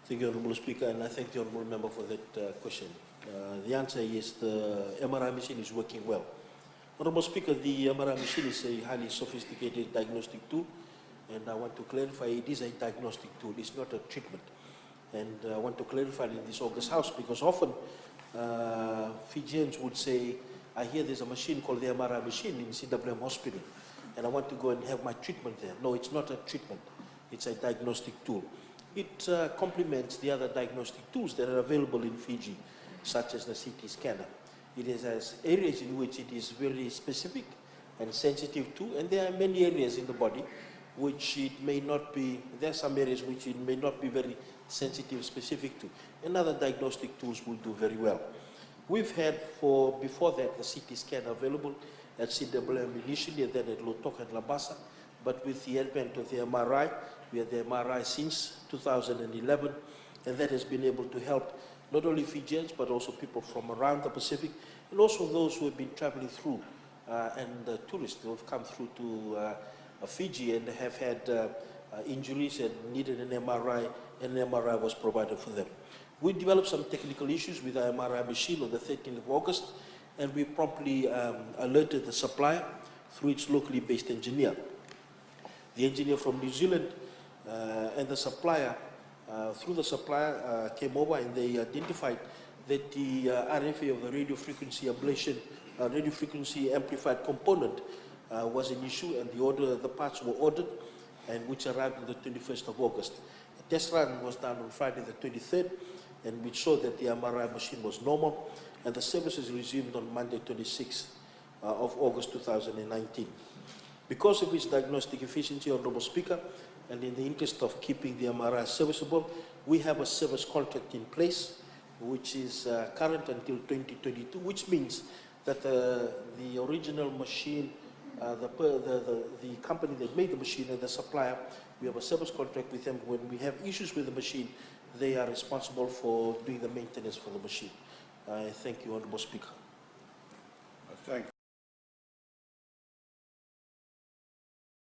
Thank you, Honourable Speaker, and I thank the Honourable Member for that question. The answer is the MRI machine is working well. Honourable Speaker, the MRI machine is a highly sophisticated diagnostic tool, and I want to clarify it is a diagnostic tool, it's not a treatment. And I want to clarify in this August House because often Fijians would say, I hear there's a machine called the MRI machine in CWM Hospital, and I want to go and have my treatment there. No, it's not a treatment, it's a diagnostic tool. It complements the other diagnostic tools that are available in Fiji, such as the CT scanner. It has areas in which it is very specific and sensitive to, and there are many areas in the body which it may not be, there are some areas which it may not be very sensitive, specific to, and other diagnostic tools will do very well. We've had before that, the CT scan available at CWM initially, and then at Lotoka and Labasa, but with the advent of the MRI, we had the MRI since 2011, and that has been able to help not only Fijians, but also people from around the Pacific, and also those who have been traveling through, and tourists who have come through to Fiji and have had injuries and needed an MRI, and an MRI was provided for them. We developed some technical issues with our MRI machine on the 13th of August, and we promptly alerted the supplier through its locally based engineer. The engineer from New Zealand and the supplier, through the supplier, came over and they identified that the RFA of the radio frequency ablation, radio frequency amplified component was an issue, and the parts were ordered, and which arrived on the 21st of August. A test run was done on Friday the 23rd, and we showed that the MRI machine was normal, and the services resumed on Monday 26th of August 2019. Because of its diagnostic efficiency, Honourable Speaker, and in the interest of keeping the MRI serviceable, we have a service contract in place, which is current until 2022, which means that the original machine, the company that made the machine and the supplier, we have a service contract with them. When we have issues with the machine, they are responsible for doing the maintenance for the machine. I thank you, Honourable Speaker. Thank you.